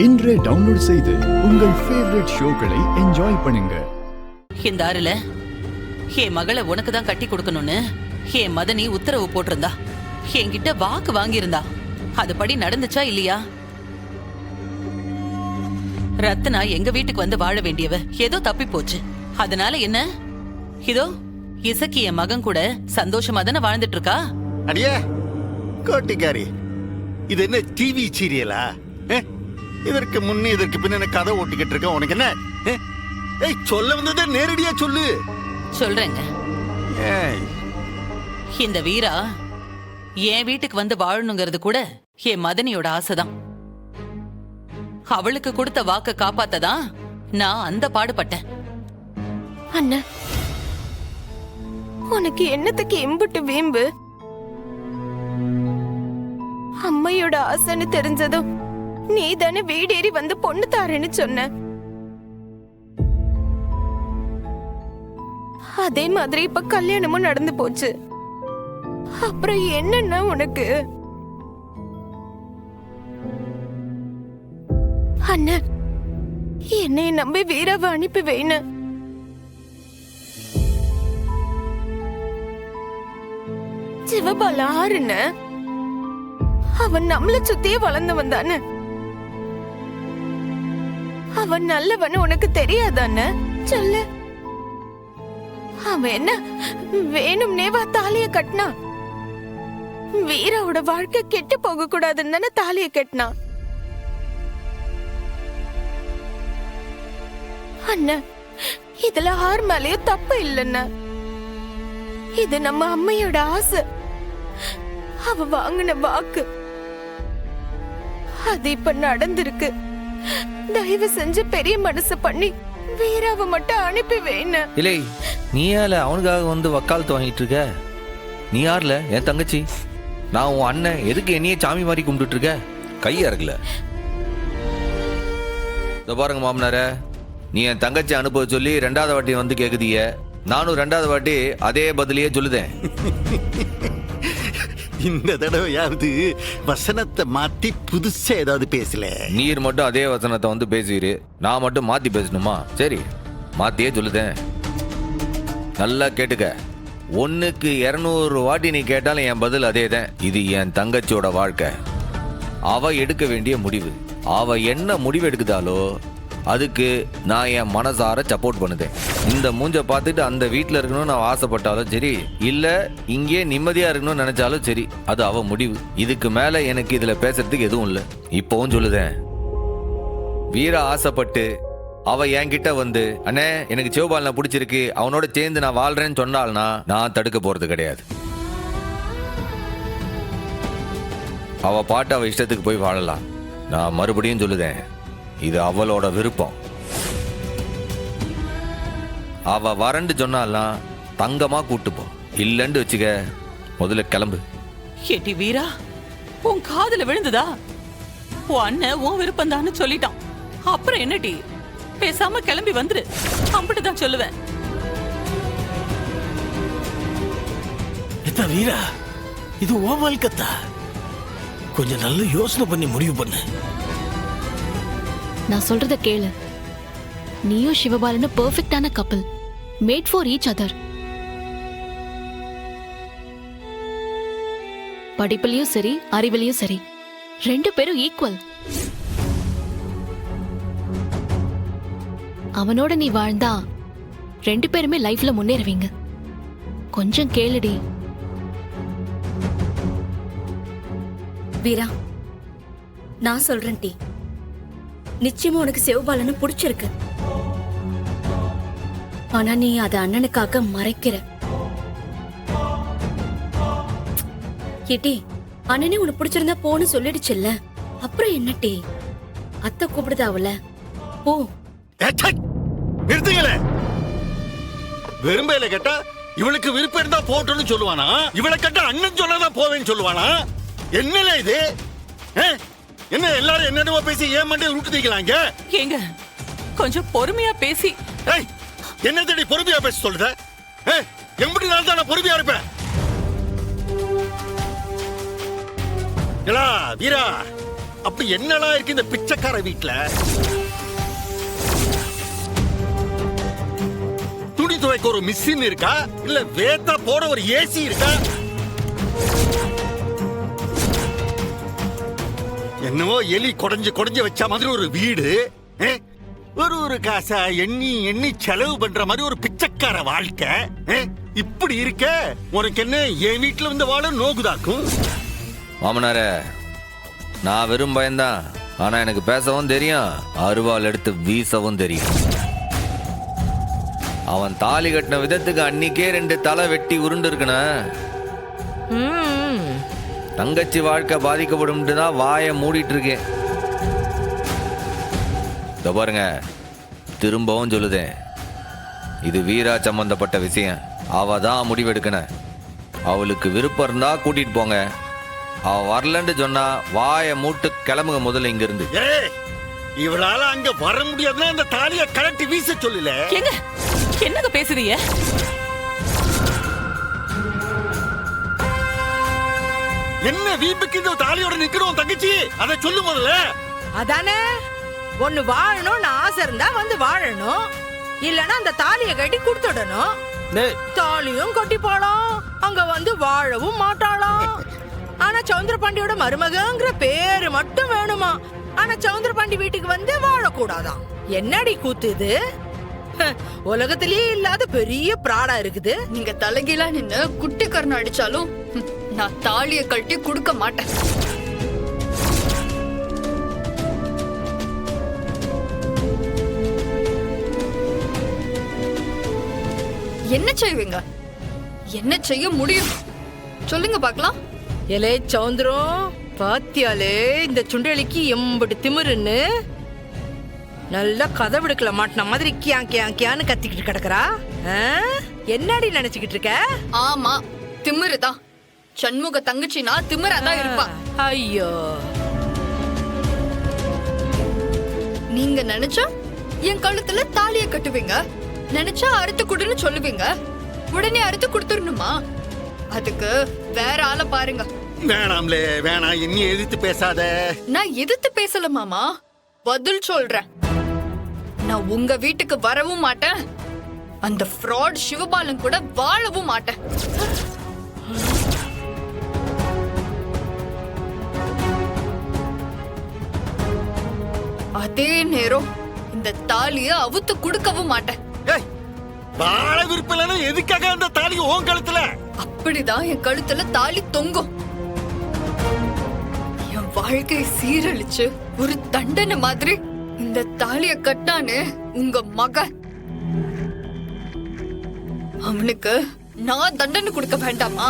இன்றே டவுன்லோட் செய்து உங்கள் ஃபேவரட் ஷோக்களை என்ஜாய் பண்ணுங்க. இந்த ஆறுல என் மகளை உனக்கு தான் கட்டி கொடுக்கணும்னு என் மதனி உத்தரவு போட்டிருந்தா, என்கிட்ட வாக்கு வாங்கியிருந்தா. அதுபடி நடந்துச்சா இல்லையா? ரத்னா எங்க வீட்டுக்கு வந்து வாழ வேண்டியவ ஏதோ தப்பி போச்சு. அதனால என்ன, இதோ இசக்கி என் மகன் கூட சந்தோஷமா தானே வாழ்ந்துட்டு இருக்கா. அடியே கோட்டிக்காரி, இது என்ன டிவி சீரியலா? இதற்கு முன்னே இதற்கு பின்ன கதை ஓட்டிக்கிட்டு இருக்க உனக்கு என்ன? சொல்ல வந்ததை நேரடியா சொல்லு. சொல்றேங்க. இந்த வீரா என் வீட்டுக்கு வந்து வாழணுங்கிறது கூட என் மதனியோட ஆசைதான். அவளுக்கு கொடுத்த வாக்க காப்பாத்ததான் நான் அந்த பாடுபட்டேன். அண்ணா, உனக்கு என்னத்துக்கு எம்புட்டு வீம்பு? அம்மையோட ஆசைன்னு தெரிஞ்சதும் நீ தானே வீடேறி வந்து பொண்ணு தாரேன்னு சொன்ன. அதே மாதிரி இப்ப கல்யாணமும் நடந்து போச்சு. அப்புறம் என்னன்னா உனக்கு? அண்ணா, என்னைய நம்பி வீராவை அனுப்பி வைன. சிவபாலா ஆறுன்னு அவன் நம்மள சுத்தியே வளர்ந்தவன் தானே. அவன் நல்லவன் உனக்கு தெரியாதானே? சொல்லு. அவன் என்ன வேணும்னேவா தாலிய கட்டினா? வீராவோட வாழ்க்கை கெட்டு போக கூடாதுன்னு தானே தாலிய கட்டினா. அண்ணா, இதுல ஆறு மேலேயும் தப்பு இல்லைன்னா. இது நம்ம அம்மையோட ஆசை. அவ வாங்கின வாக்கு அது இப்ப நடந்திருக்கு. தயவு செஞ்சு பெரிய மனசு பண்ணி வீராவை மட்டும் அனுப்பி வேண. இல்லை, நீ யால அவனுக்காக வந்து வக்காலத்து வாங்கிட்டு இருக்க? நீ யார்ல? என் தங்கச்சி. நான் உன் அண்ணன். எதுக்கு என்னையே சாமி மாதிரி கும்பிட்டு இருக்க? கையா இருக்குல்ல. இதோ பாருங்க மாமனார, நீ என் தங்கச்சி அனுப்ப சொல்லி 2வது வாட்டி வந்து கேக்குதீங்க. நானும் 2வது வாட்டி அதே பதிலையே சொல்லுதேன். இந்த தடவையாவது வசனத்தை மாத்தி புதுசா ஏதாவது பேசல. நீர் மட்டும் அதே வசனத்தை வந்து பேசுவீரு, நான் மட்டும் மாத்தி பேசணுமா? சரி, மாத்தியே சொல்லுதேன். நல்லா கேட்டுக்க. 1க்கு 200 வாட்டி நீ கேட்டாலும் என் பதில் அதே தான். இது என் தங்கச்சியோட வாழ்க்கை. அவ எடுக்க வேண்டிய முடிவு. அவ என்ன முடிவு எடுக்குதாலோ அதுக்கு நான் என் மனசார சப்போர்ட் பண்ணுதேன். இந்த மூஞ்ச பார்த்துட்டு அந்த வீட்டில் இருக்கணும்னு நான் ஆசைப்பட்டாலும் சரி, இல்ல இங்கே நிம்மதியா இருக்கணும்னு நினைச்சாலும் சரி, அது அவ முடிவு. இதுக்கு மேல எனக்கு இதுல பேசுறதுக்கு எதுவும் இல்லை. இப்பவும் சொல்லுதேன், வீரா ஆசைப்பட்டு அவ என்கிட்ட வந்து அண்ணே எனக்கு சிவபாலனை பிடிச்சிருக்கு, அவனோட சேர்ந்து நான் வாழ்றேன்னு சொன்னால்னா நான் தடுக்க போறது கிடையாது. அவ பாட்டு அவ இஷ்டத்துக்கு போய் வாழலாம். நான் மறுபடியும் சொல்லுதேன், இது அவளோட விருப்பம். அவ வரண்டு சொன்னாலாம் தங்கமா கூட்டு போ. இல்லன்னு வச்சுக்க, முதல்ல கிளம்பு. ஏட்டி வீரா, உன் காதுல விழுந்துதா? உன் அண்ணன் உன் விருப்பம் தான்னு சொல்லிட்டான். அப்புறம் என்னடி, பேசாம கிளம்பி வந்துரு. அப்படிதான் சொல்லுவேன். வீரா, இது ஓ வாழ்க்கத்தா. கொஞ்சம் நல்ல யோசனை பண்ணி முடிவு பண்ணு. நான் சொல்றத கேளு. நீயும் சிவபாலனும் பெர்ஃபெக்ட்டான கப்பல், மேட் ஃபார் ஈச் அதர். படிப்புலயும் சரி, அறிவிலையும் சரி, 2 பேரும் ஈக்குவல். அவனோட நீ வாழ்ந்தா 2 பேருமே லைஃப்ல முன்னேறுவீங்க. கொஞ்சம் கேளுடி. வீரா, நான் சொல்றேன் டி, நிச்சயமா உனக்கு சிவபாலனு பிடிச்சிருக்கு. ஆனா நீ அத அண்ணனுக்காக மறைக்கிற. ஏட்டி, அண்ணனே உனக்கு பிடிச்சிருந்தா போன்னு சொல்லிடுச்சுல்ல, அப்புறம் என்ன டி? அத்தை கூப்பிடுதா அவள? போ. நிறுத்துங்களே. விரும்பல கேட்டா இவளுக்கு விருப்பம் இருந்தா போட்டோன்னு சொல்லுவானா? இவளை கேட்டா அண்ணன் சொன்னாதான் போவேன்னு சொல்லுவானா? என்னல இது? என்ன எல்லாரும் என்னென்னமோ பேசி ஏன் மண்டே உருட்டு தீக்கலாங்க? ஏங்க கொஞ்சம் பொறுமையா பேசி. என்ன தேடி பொறுமையா பேச சொல்லுத? எப்படி நாள் தான் நான் பொறுமையா இருப்பேன்? வீரா, அப்படி என்னடா இருக்கு இந்த பிச்சைக்கார வீட்டுல? துணி துவைக்க ஒரு மிஷின் இருக்கா, இல்ல வேத்தா போட ஒரு ஏசி இருக்கா? என்னவோ எலி குடஞ்சு வச்ச மாதிரி ஒரு வீடு, ஒரு காசா எண்ணி எண்ணி செலவு பண்ற மாதிரி ஒரு பிச்சைக்கார வாழ்க்கை. இப்படி இருக்க உனக்கு என்ன என் வீட்டுல வந்து வாழ நோகுதாக்கும்? மாமனார, நான் வெறும் பயம்தான். ஆனா எனக்கு பேசவும் தெரியும், அருவாள் எடுத்து வீசவும் தெரியும். அவன் தாலி கட்டின விதத்துக்கு அன்னைக்கே 2 தலை வெட்டி உருண்டு இருக்கணும். தங்கச்சி வாழ்க்கை பாதிக்கப்படும் தான் வாயை மூடிட்டு இருக்கேன். இதோ பாருங்க, திரும்பவும் சொல்லுதேன், இது வீரா சம்பந்தப்பட்ட விஷயம். அவ தான் முடிவெடுக்கணும். அவளுக்கு விருப்பம் இருந்தா கூட்டிட்டு போங்க. அவ வரலன்னு சொன்னா வாயை மூட்டு கிளம்புங்க முதல்ல இங்க இருந்து. இவளால அங்க வர முடியாதுன்னா அந்த தாலியை கழட்டி வீச சொல்லல. என்னங்க பேசுறீங்க? என்ன வீம்புக்கு இந்த தாலியோட நிக்கிறோம் தங்கச்சி? அதை சொல்லு முதல்ல. அதானே, ஒண்ணு வாழணும்னு ஆசை இருந்தா வந்து வாழணும், இல்லனா அந்த தாலியை கட்டி கொடுத்துடணும். தாலியும் கட்டி போலாம், அங்க வந்து வாழவும் மாட்டாளாம். ஆனா சௌந்தரபாண்டியோட மருமகங்கிற பேரு மட்டும் வேணுமா? ஆனா சௌந்தரபாண்டி வீட்டுக்கு வந்து வாழக்கூடாதாம். என்னடி கூத்து இது? உலகத்திலேயே இல்லாத பெரிய பிராடா இருக்குது. நீங்க தலைகீழா நின்னு குட்டிக்கரணம் அடிச்சாலும் நான் தாலியை கட்டி கொடுக்க மாட்டேன். என்ன செய்வீங்க? என்ன செய்ய முடியும் சொல்லுங்க பாக்கலாம். எலே சௌந்தரம், பாத்தியாலே இந்த சுண்டலிக்கு எம்படி திமிருன்னு? நல்லா கதை விடுக்கல மாட்டின மாதிரி கியான்னு கத்திக்கிட்டு கிடக்குறா. என்னடி நினைச்சுக்கிட்டு இருக்க? ஆமா, திமிருதான். சண்முக தங்கச்சினா திமிராதான் இருப்பா. ஐயோ, நீங்க நினைச்சா என் கழுத்துல தாலிய கட்டுவீங்க, நினைச்சா அறுத்து குடுன்னு சொல்லுவீங்க. உடனே அறுத்து கொடுத்துடணுமா? அதுக்கு வேற ஆளை பாருங்க. வேணாம்லே, வேணாம். என்ன எதிர்த்து பேசாத. நான் எதிர்த்து பேசல மாமா, பதில் சொல்றேன். நான் உங்க வீட்டுக்கு வரவும் மாட்டேன், அந்த ஃப்ராட் சிவபாலன் கூட வாழவும் மாட்டேன். அதே நேரம் இந்த தாலிய அவுத்து கொடுக்கவும் மாட்டேன். வாழ விருப்பம் எதுக்காக அந்த தாலி உன் கழுத்துல? அப்படிதான் என் கழுத்துல தாலி தொங்கும். என் வாழ்க்கை சீரழிச்சு ஒரு தண்டனை மாதிரி இந்த தாலிய கட்டானே உங்க மகன். அவனுக்கு நான் தண்டனை கொடுக்க வேண்டாமா?